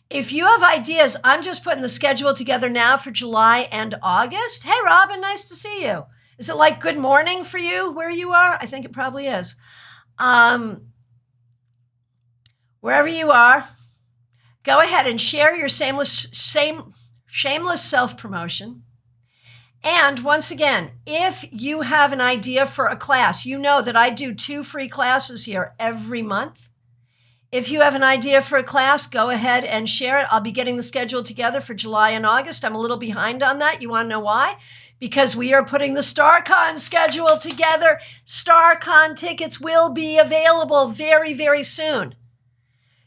If you have ideas, I'm just putting the schedule together now for July and August. Hey, Robin, nice to see you. Is it like good morning for you where you are? I think it probably is. Wherever you are, go ahead and share your shameless self-promotion. And once again, if you have an idea for a class, you know that I do 2 free classes here every month. If you have an idea for a class, go ahead and share it. I'll be getting the schedule together for July and August. I'm a little behind on that. You want to know why? Because we are putting the StarCon schedule together. StarCon tickets will be available very, very soon.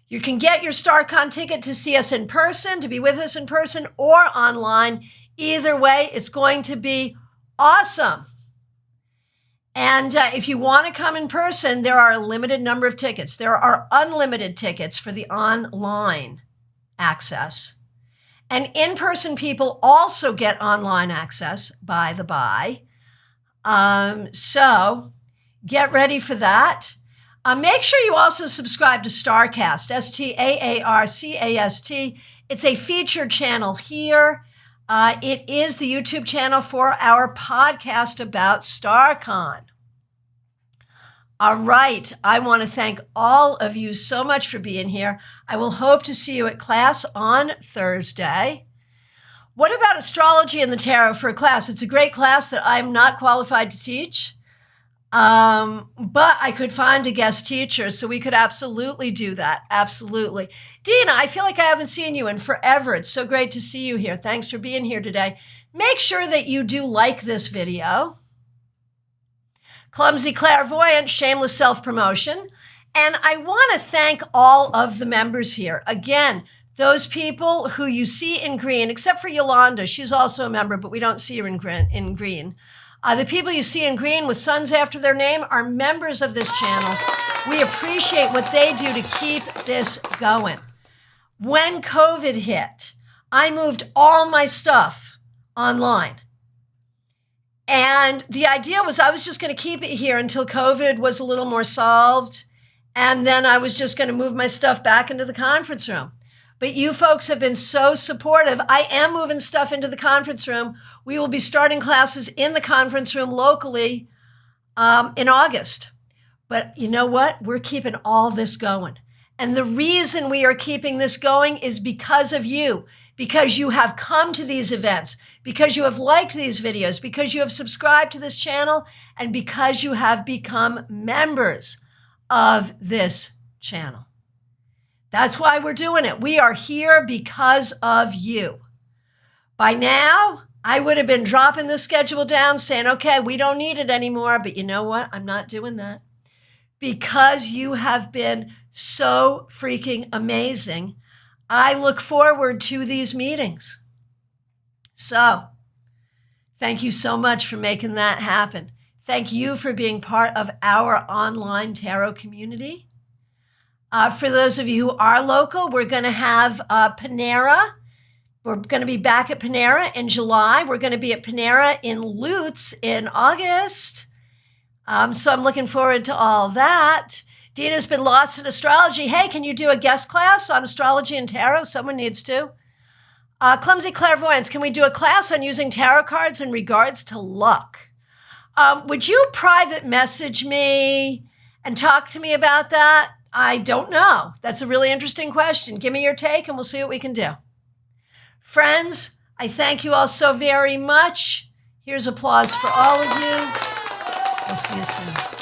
You can get your StarCon ticket to see us in person, to be with us in person, or online. Either way, it's going to be awesome. And if you want to come in person, there are a limited number of tickets. There are unlimited tickets for the online access. And in-person people also get online access, by the by. So get ready for that. Make sure you also subscribe to StarCast, STAARCAST. It's a featured channel here. It is the YouTube channel for our podcast about StarCon. All right. I want to thank all of you so much for being here. I will hope to see you at class on Thursday. What about astrology and the tarot for a class? It's a great class that I'm not qualified to teach, but I could find a guest teacher, so we could absolutely do that. Absolutely. Dina, I feel like I haven't seen you in forever. It's so great to see you here. Thanks for being here today. Make sure that you do like this video. Clumsy Clairvoyant, shameless self-promotion. And I want to thank all of the members here. Again, those people who you see in green, except for Yolanda, she's also a member, but we don't see her in green. The people you see in green with suns after their name are members of this channel. We appreciate what they do to keep this going. When COVID hit, I moved all my stuff online. And the idea was I was just going to keep it here until COVID was a little more solved. And then I was just going to move my stuff back into the conference room. But you folks have been so supportive. I am moving stuff into the conference room. We will be starting classes in the conference room locally in August. But you know what? We're keeping all this going. And the reason we are keeping this going is because of you, because you have come to these events, because you have liked these videos, because you have subscribed to this channel, and because you have become members of this channel. That's why we're doing it. We are here because of you. By now, I would have been dropping the schedule down saying, okay, we don't need it anymore. But you know what? I'm not doing that because you have been so freaking amazing. I look forward to these meetings. So, thank you so much for making that happen. Thank you for being part of our online tarot community. For those of you who are local, we're going to have Panera. We're going to be back at Panera in July. We're going to be at Panera in Lutz in August. So I'm looking forward to all that. Dina's been lost in astrology. Hey, can you do a guest class on astrology and tarot? Someone needs to. Clumsy Clairvoyance, can we do a class on using tarot cards in regards to luck? Would you private message me and talk to me about that? I don't know. That's a really interesting question. Give me your take and we'll see what we can do. Friends, I thank you all so very much. Here's applause for all of you. I'll see you soon.